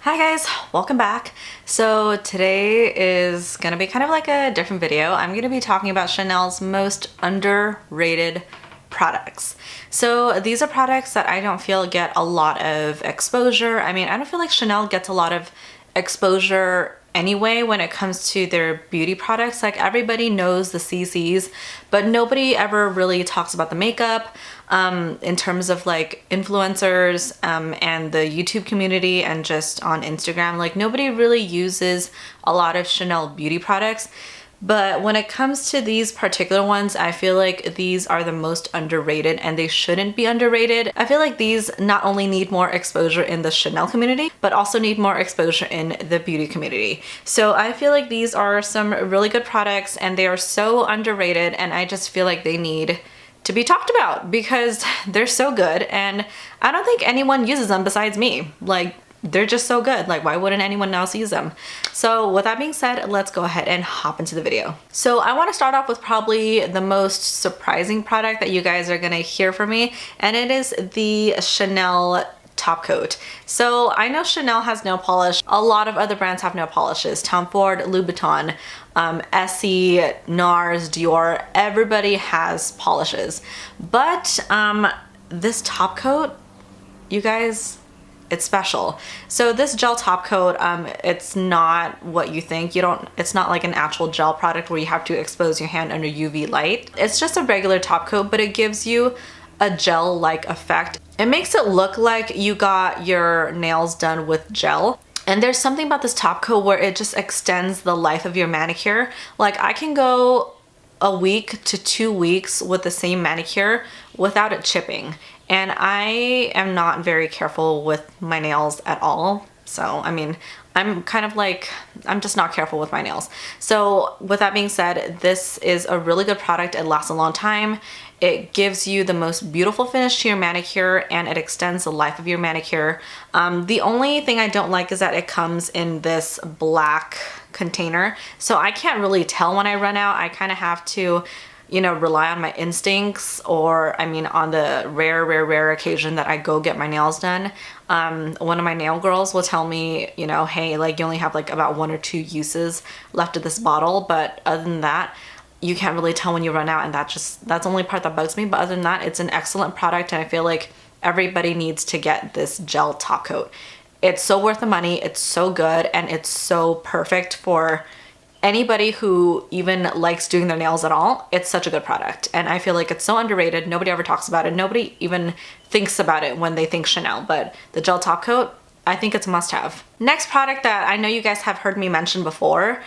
Hi guys, welcome back. So today is gonna be kind of like a different video. I'm gonna be talking about Chanel's most underrated products. So these are products that I don't feel get a lot of exposure. I mean, I don't feel like Chanel gets a lot of exposure anyway when it comes to their beauty products. Like everybody knows the CCs, but nobody ever really talks about the makeup in terms of like influencers and the YouTube community and just on Instagram. Like nobody really uses a lot of Chanel beauty products. But when it comes to these particular ones, I feel like these are the most underrated and they shouldn't be underrated. I feel like these not only need more exposure in the Chanel community, but also need more exposure in the beauty community. So I feel like these are some really good products and they are so underrated, and I just feel like they need to be talked about because they're so good and I don't think anyone uses them besides me. Like, they're just so good. Like, why wouldn't anyone else use them? So with that being said, let's go ahead and hop into the video. So I want to start off with probably the most surprising product that you guys are gonna hear from me, and it is the Chanel top coat. So I know Chanel has nail polish. A lot of other brands have nail polishes. Tom Ford, Louboutin, Essie, NARS, Dior, everybody has polishes. But this top coat, you guys, it's special. So this gel top coat, it's not what you think. It's not like an actual gel product where you have to expose your hand under UV light. It's just a regular top coat, but it gives you a gel-like effect. It makes it look like you got your nails done with gel. And there's something about this top coat where it just extends the life of your manicure. Like, I can go a week to 2 weeks with the same manicure without it chipping. And I am not very careful with my nails at all. So, I mean, I'm just not careful with my nails. So with that being said, this is a really good product. It lasts a long time. It gives you the most beautiful finish to your manicure and it extends the life of your manicure. The only thing I don't like is that it comes in this black container. So I can't really tell when I run out. I kind of have to, you know, rely on my instincts, or I mean on the rare occasion that I go get my nails done. One of my nail girls will tell me, you know, hey, like you only have like about 1 or 2 uses left of this bottle, but other than that, you can't really tell when you run out, and that's the only part that bugs me. But other than that, it's an excellent product and I feel like everybody needs to get this gel top coat. It's so worth the money, it's so good, and it's so perfect for anybody who even likes doing their nails at all. It's such a good product and I feel like it's so underrated. Nobody ever talks about it. Nobody even thinks about it when they think Chanel, but the gel top coat, I think it's a must-have. Next product that I know you guys have heard me mention before,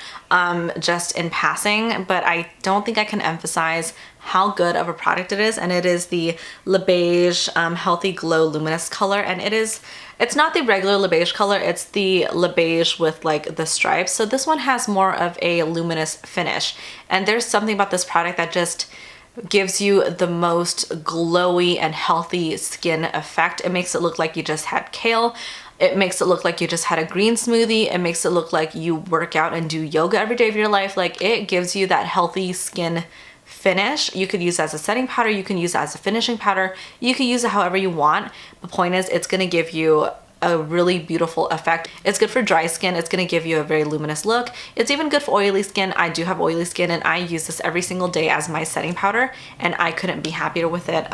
just in passing, but I don't think I can emphasize how good of a product it is, and it is the Le Beige Healthy Glow Luminous color. And it's not the regular Le Beige color, it's the Le Beige with like the stripes. So this one has more of a luminous finish, and there's something about this product that just gives you the most glowy and healthy skin effect. It makes it look like you just had kale. It makes it look like you just had a green smoothie. It makes it look like you work out and do yoga every day of your life. Like, it gives you that healthy skin finish. You could use it as a setting powder. You can use it as a finishing powder. You can use it however you want. The point is, it's going to give you a really beautiful effect. It's good for dry skin. It's going to give you a very luminous look. It's even good for oily skin. I do have oily skin and I use this every single day as my setting powder, and I couldn't be happier with it.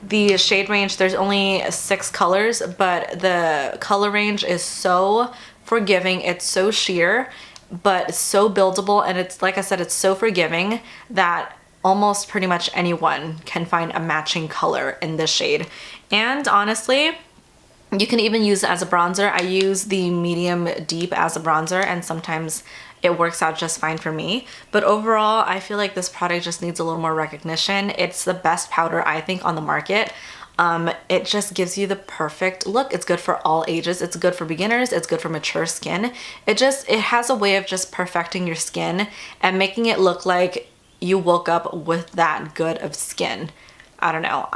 The shade range, there's only 6 colors, but the color range is so forgiving. It's so sheer, but so buildable, and it's, like I said, it's so forgiving that almost pretty much anyone can find a matching color in this shade. And honestly, you can even use it as a bronzer. I use the medium deep as a bronzer and sometimes it works out just fine for me. But overall, I feel like this product just needs a little more recognition. It's the best powder, I think, on the market. It just gives you the perfect look. It's good for all ages. It's good for beginners. It's good for mature skin. It has a way of just perfecting your skin and making it look like you woke up with that good of skin. I don't know.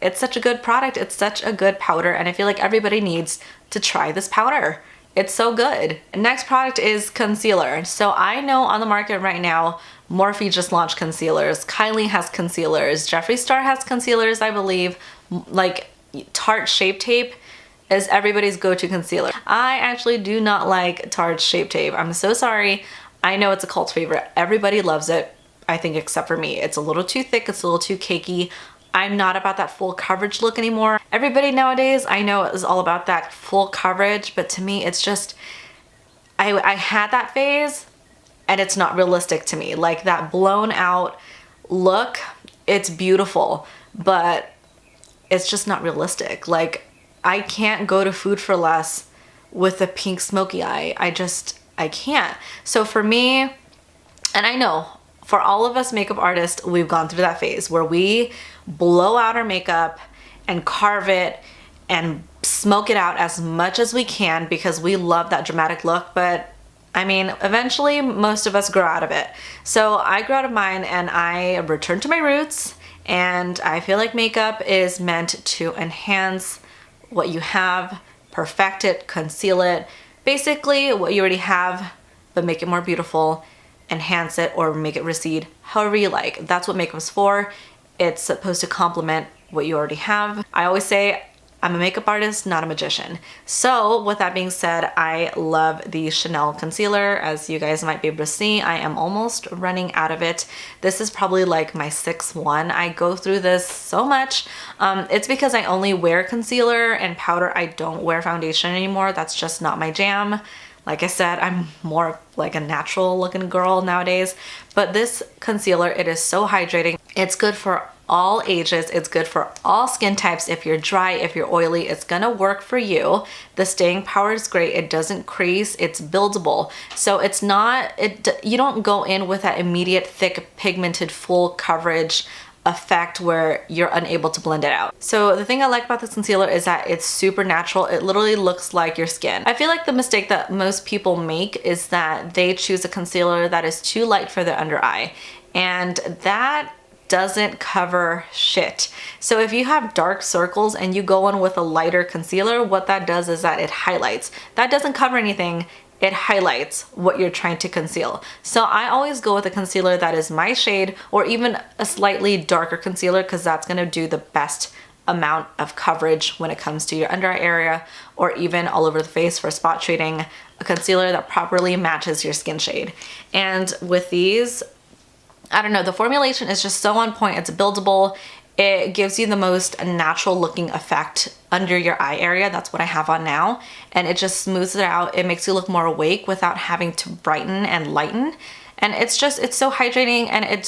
It's such a good product. It's such a good powder, and I feel like everybody needs to try this powder. It's so good. Next product is concealer. So I know on the market right now, Morphe just launched concealers. Kylie has concealers. Jeffree Star has concealers, I believe. Like Tarte Shape Tape is everybody's go-to concealer. I actually do not like Tarte's Shape Tape. I'm so sorry. I know it's a cult favorite. Everybody loves it, I think, except for me. It's a little too thick, it's a little too cakey. I'm not about that full coverage look anymore. Everybody nowadays, I know, is all about that full coverage, but to me, it's just, I had that phase and it's not realistic to me. Like that blown out look, it's beautiful, but it's just not realistic. Like I can't go to Food for Less with a pink smoky eye. I can't. So for me, and I know for all of us makeup artists, we've gone through that phase where we blow out our makeup and carve it and smoke it out as much as we can because we love that dramatic look. But I mean, eventually most of us grow out of it. So I grew out of mine and I returned to my roots, and I feel like makeup is meant to enhance what you have, perfect it, conceal it, basically what you already have, but make it more beautiful, enhance it, or make it recede, however you like. That's what makeup's for. It's supposed to complement what you already have. I always say I'm a makeup artist, not a magician. So with that being said, I love the Chanel concealer. As you guys might be able to see, I am almost running out of it. This is probably like my sixth one. I go through this so much. It's because I only wear concealer and powder. I don't wear foundation anymore. That's just not my jam. Like I said, I'm more like a natural looking girl nowadays. But this concealer, it is so hydrating. It's good for all ages. It's good for all skin types. If you're dry, if you're oily, it's gonna work for you. The staying power is great. It doesn't crease. It's buildable. So it's not, you don't go in with that immediate thick pigmented full coverage effect where you're unable to blend it out. So the thing I like about this concealer is that it's super natural. It literally looks like your skin. I feel like the mistake that most people make is that they choose a concealer that is too light for their under eye, and that doesn't cover shit. So if you have dark circles and you go in with a lighter concealer, what that does is that it highlights. That doesn't cover anything. It highlights what you're trying to conceal. So I always go with a concealer that is my shade, or even a slightly darker concealer, because that's gonna do the best amount of coverage when it comes to your under eye area, or even all over the face for spot treating. A concealer that properly matches your skin shade. And with these, I don't know, the formulation is just so on point. It's buildable. It gives you the most natural looking effect under your eye area. That's what I have on now. And it just smooths it out. It makes you look more awake without having to brighten and lighten. And it's so hydrating, and it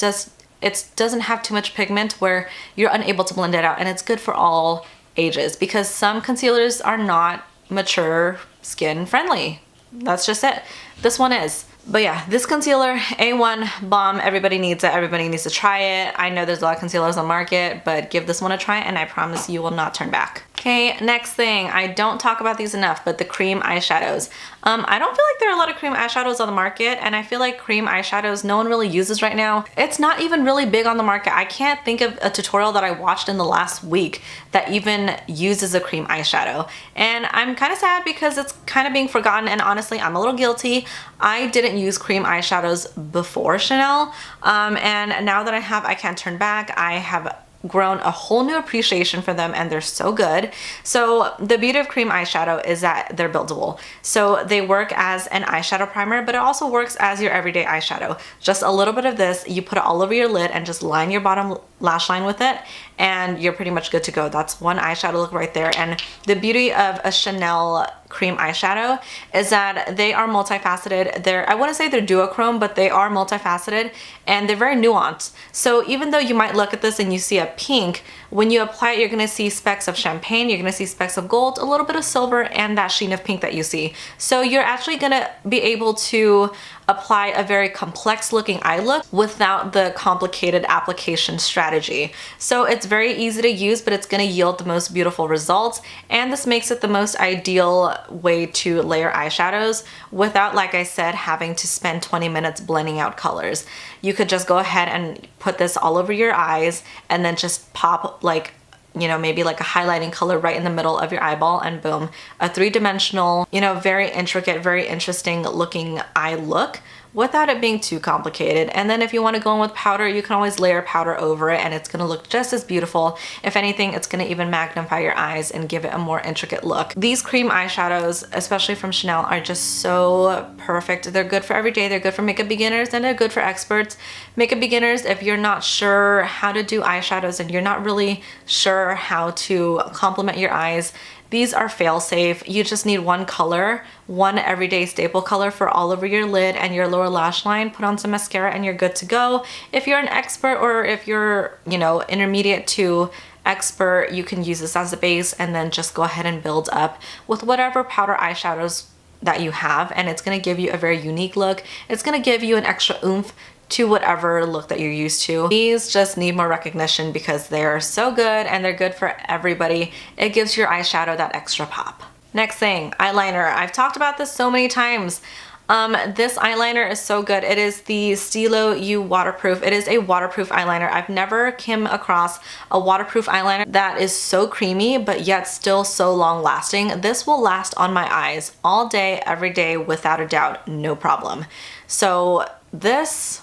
doesn't have too much pigment where you're unable to blend it out. And it's good for all ages because some concealers are not mature skin friendly. That's just it. This one is. But yeah, this concealer, A1, bomb. Everybody needs it. Everybody needs to try it. I know there's a lot of concealers on the market, but give this one a try and I promise you will not turn back. Okay, next thing. I don't talk about these enough, but the cream eyeshadows. I don't feel like there are a lot of cream eyeshadows on the market, and I feel like cream eyeshadows no one really uses right now. It's not even really big on the market. I can't think of a tutorial that I watched in the last week that even uses a cream eyeshadow. And I'm kind of sad because it's kind of being forgotten, and honestly, I'm a little guilty. I didn't use cream eyeshadows before Chanel, and now that I have, I can't turn back. I have grown a whole new appreciation for them, and they're so good. So the beauty of cream eyeshadow is that they're buildable. So they work as an eyeshadow primer, but it also works as your everyday eyeshadow. Just a little bit of this, you put it all over your lid and just line your bottom lash line with it, and you're pretty much good to go. That's one eyeshadow look right there. And the beauty of a Chanel cream eyeshadow is that they are multifaceted. I wouldn't say they're duochrome, but they are multifaceted and they're very nuanced. So even though you might look at this and you see a pink, when you apply it, you're gonna see specks of champagne, you're gonna see specks of gold, a little bit of silver, and that sheen of pink that you see. So you're actually gonna be able to apply a very complex looking eye look without the complicated application strategy. So it's very easy to use, but it's gonna yield the most beautiful results. And this makes it the most ideal way to layer eyeshadows without, like I said, having to spend 20 minutes blending out colors. You could just go ahead and put this all over your eyes and then just pop like, you know, maybe like a highlighting color right in the middle of your eyeball, and boom, a three-dimensional, you know, very intricate, very interesting looking eye look without it being too complicated. And then if you want to go in with powder, you can always layer powder over it and it's going to look just as beautiful. If anything, it's going to even magnify your eyes and give it a more intricate look. These cream eyeshadows, especially from Chanel, are just so perfect. They're good for every day. They're good for makeup beginners and they're good for experts. Makeup beginners, if you're not sure how to do eyeshadows and you're not really sure how to complement your eyes, these are fail-safe. You just need one color, one everyday staple color for all over your lid and your lower lash line. Put on some mascara and you're good to go. If you're an expert or if you're, you know, intermediate to expert, you can use this as a base and then just go ahead and build up with whatever powder eyeshadows that you have, and it's going to give you a very unique look. It's going to give you an extra oomph to whatever look that you're used to. These just need more recognition because they're so good and they're good for everybody. It gives your eyeshadow that extra pop. Next thing, eyeliner. I've talked about this so many times. This eyeliner is so good. It is the Stilo U waterproof. It is a waterproof eyeliner. I've never come across a waterproof eyeliner that is so creamy but yet still so long lasting. This will last on my eyes all day, every day, without a doubt, no problem. So this,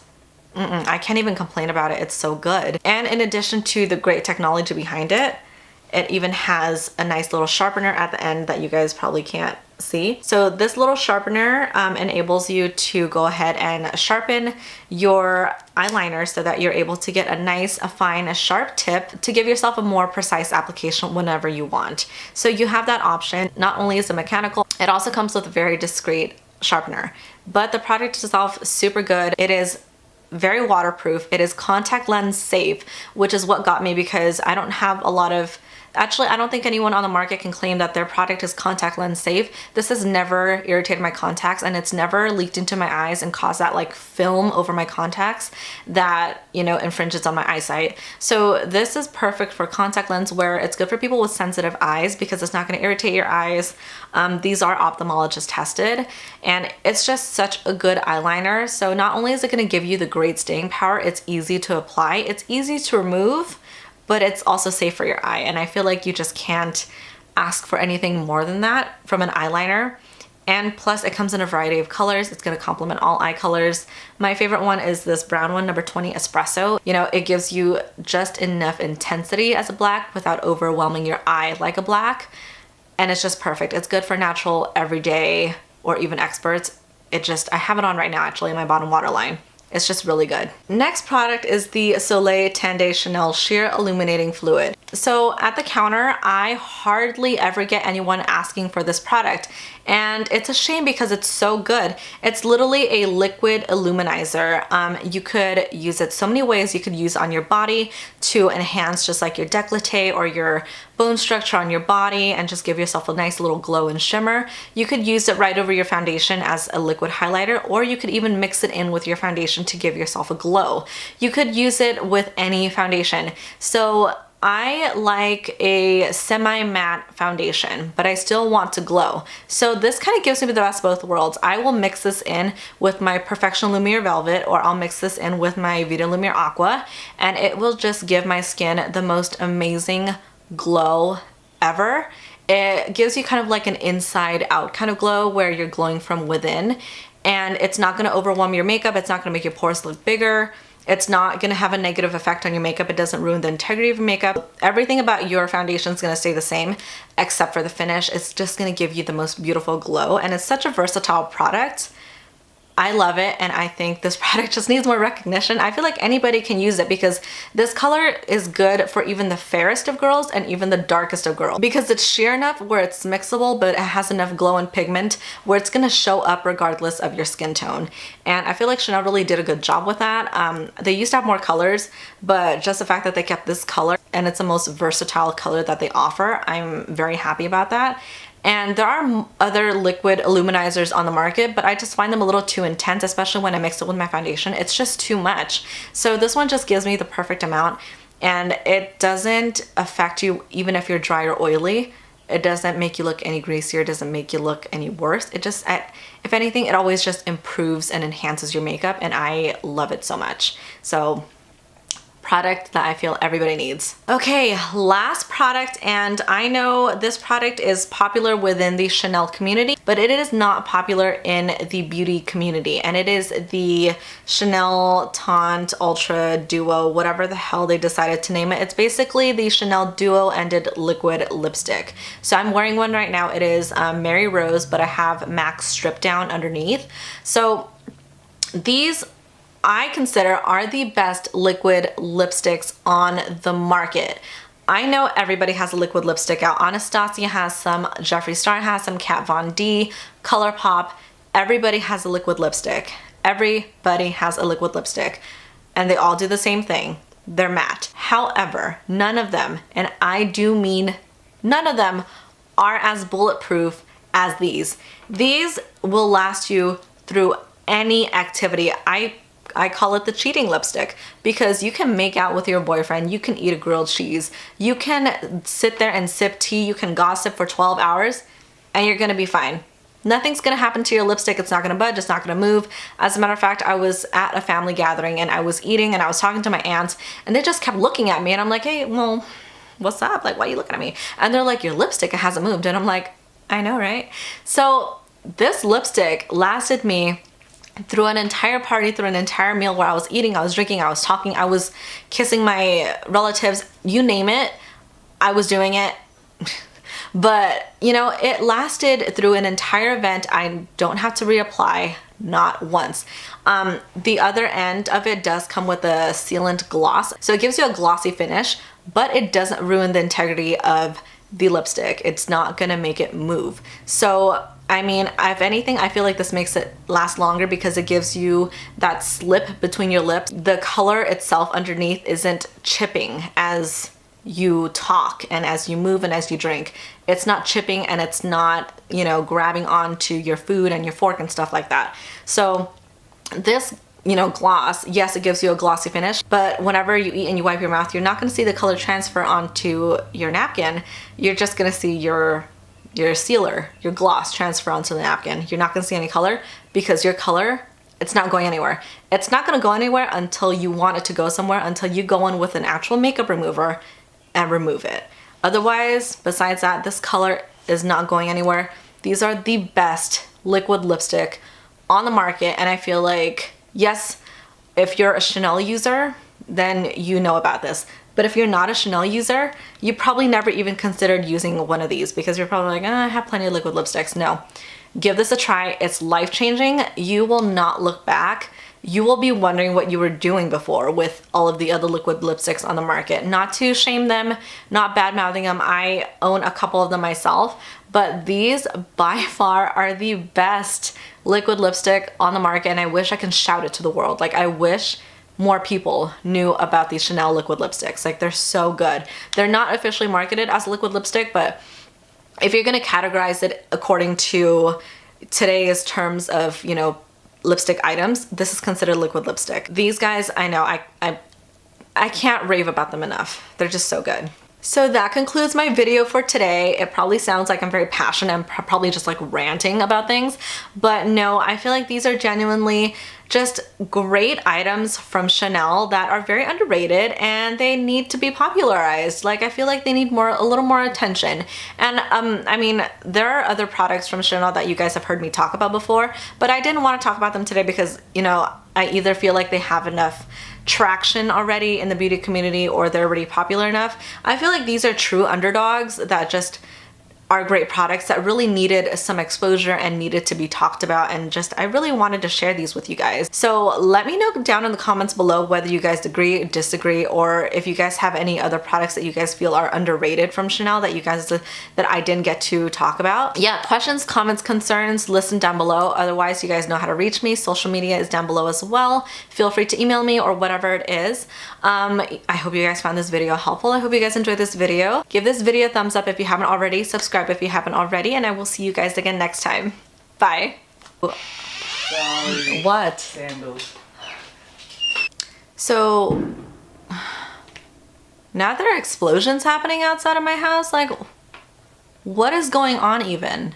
I can't even complain about it. It's so good. And in addition to the great technology behind it, it even has a nice little sharpener at the end that you guys probably can't see. So this little sharpener enables you to go ahead and sharpen your eyeliner so that you're able to get a nice, fine, sharp tip to give yourself a more precise application whenever you want. So you have that option. Not only is it mechanical, it also comes with a very discreet sharpener. But the product itself, super good. It is very waterproof. It is contact lens safe, which is what got me because I don't have a lot of, actually, I don't think anyone on the market can claim that their product is contact lens safe. This has never irritated my contacts and it's never leaked into my eyes and caused that like film over my contacts that, you know, infringes on my eyesight. So this is perfect for contact lens wear. It's good for people with sensitive eyes because it's not going to irritate your eyes. These are ophthalmologist tested and it's just such a good eyeliner. So not only is it going to give you the great staying power, it's easy to apply, it's easy to remove, but it's also safe for your eye. And I feel like you just can't ask for anything more than that from an eyeliner. And plus it comes in a variety of colors. It's going to complement all eye colors. My favorite one is this brown one, number 20 Espresso. You know, it gives you just enough intensity as a black without overwhelming your eye like a black. And it's just perfect. It's good for natural, everyday, or even experts. I have it on right now actually in my bottom waterline. It's just really good. Next product is the Soleil Tende Chanel Sheer Illuminating Fluid. So at the counter, I hardly ever get anyone asking for this product. And it's a shame because it's so good. It's literally a liquid illuminizer. You could use it so many ways. You could use it on your body to enhance just like your décolleté or your bone structure on your body and just give yourself a nice little glow and shimmer. You could use it right over your foundation as a liquid highlighter, or you could even mix it in with your foundation to give yourself a glow. You could use it with any foundation. So I like a semi-matte foundation, but I still want to glow. So this kind of gives me the best of both worlds. I will mix this in with my Perfection Lumiere Velvet, or I'll mix this in with my Vita Lumiere Aqua, and it will just give my skin the most amazing glow ever. It gives you kind of like an inside out kind of glow where you're glowing from within, and it's not going to overwhelm your makeup. It's not going to make your pores look bigger. It's not going to have a negative effect on your makeup. It doesn't ruin the integrity of your makeup. Everything about your foundation is going to stay the same except for the finish. It's just going to give you the most beautiful glow, and it's such a versatile product. I love it, and I think this product just needs more recognition. I feel like anybody can use it because this color is good for even the fairest of girls and even the darkest of girls because it's sheer enough where it's mixable, but it has enough glow and pigment where it's going to show up regardless of your skin tone. And I feel like Chanel really did a good job with that. They used to have more colors, but just the fact that they kept this color and it's the most versatile color that they offer, I'm very happy about that. And there are other liquid illuminizers on the market, but I just find them a little too intense, especially when I mix it with my foundation. It's just too much. So this one just gives me the perfect amount, and it doesn't affect you even if you're dry or oily. It doesn't make you look any greasier. It doesn't make you look any worse. It just, if anything, it always just improves and enhances your makeup, and I love it so much. So product that I feel everybody needs. Okay, last product, and I know this product is popular within the Chanel community, but it is not popular in the beauty community, and it is the Chanel Taunt Ultra Duo, whatever the hell they decided to name it. It's basically the Chanel Duo Ended Liquid Lipstick. So I'm wearing one right now. It is Mary Rose, but I have MAC Strip Down underneath. So these I consider are the best liquid lipsticks on the market. I know everybody has a liquid lipstick out. Anastasia has some, Jeffree Star has some, Kat Von D, ColourPop. Everybody has a liquid lipstick. Everybody has a liquid lipstick. And they all do the same thing. They're matte. However, none of them, and I do mean none of them, are as bulletproof as these. These will last you through any activity. I call it the cheating lipstick, because you can make out with your boyfriend, you can eat a grilled cheese, you can sit there and sip tea, you can gossip for 12 hours, and you're gonna be fine. Nothing's gonna happen to your lipstick. It's not gonna budge, it's not gonna move. As a matter of fact, I was at a family gathering and I was eating and I was talking to my aunts, and they just kept looking at me, and I'm like, hey, well, what's up? Like, why are you looking at me? And they're like, your lipstick, it hasn't moved. And I'm like, I know, right? So this lipstick lasted me through an entire party, through an entire meal where I was eating, I was drinking, I was talking, I was kissing my relatives, you name it, I was doing it. But, you know, it lasted through an entire event. I don't have to reapply, not once. The other end of it does come with a sealant gloss. So it gives you a glossy finish, but it doesn't ruin the integrity of the lipstick. It's not gonna make it move. So I mean, if anything, I feel like this makes it last longer because it gives you that slip between your lips. The color itself underneath isn't chipping as you talk and as you move and as you drink. It's not chipping, and it's not, you know, grabbing onto your food and your fork and stuff like that. So this, you know, gloss, yes, it gives you a glossy finish, but whenever you eat and you wipe your mouth, you're not gonna see the color transfer onto your napkin. You're just gonna see your sealer, your gloss transfer onto the napkin. You're not gonna see any color because your color, it's not going anywhere. It's not gonna go anywhere until you want it to go somewhere, until you go in with an actual makeup remover and remove it. Otherwise, besides that, this color is not going anywhere. These are the best liquid lipstick on the market, and I feel like, yes, if you're a Chanel user, then you know about this. But if you're not a Chanel user, you probably never even considered using one of these because you're probably like, I have plenty of liquid lipsticks. No, give this a try. It's life-changing. You will not look back. You will be wondering what you were doing before with all of the other liquid lipsticks on the market. Not to shame them, not bad-mouthing them. I own a couple of them myself, but these by far are the best liquid lipstick on the market, and I wish I can shout it to the world. Like, I wish more people knew about these Chanel liquid lipsticks. Like, they're so good. They're not officially marketed as liquid lipstick, but if you're gonna categorize it according to today's terms of, you know, lipstick items, this is considered liquid lipstick. These guys, I know, I can't rave about them enough. They're just so good. So that concludes my video for today. It probably sounds like I'm very passionate. I'm probably just like ranting about things, but no, I feel like these are genuinely just great items from Chanel that are very underrated, and they need to be popularized. Like, I feel like they need a little more attention. And I mean, there are other products from Chanel that you guys have heard me talk about before, but I didn't want to talk about them today because, you know, I either feel like they have enough traction already in the beauty community or they're already popular enough. I feel like these are true underdogs that just are great products that really needed some exposure and needed to be talked about, and just I really wanted to share these with you guys. So let me know down in the comments below whether you guys agree, disagree, or if you guys have any other products that you guys feel are underrated from Chanel that I didn't get to talk about. Yeah, questions, comments, concerns, listen down below. Otherwise, you guys know how to reach me. Social media is down below as well. Feel free to email me or whatever it is. I hope you guys found this video helpful. I hope you guys enjoyed this video. Give this video a thumbs up if you haven't already. Subscribe if you haven't already, and I will see you guys again next time. Bye. Sorry. What? Sandals. So now there are explosions happening outside of my house. Like, what is going on even?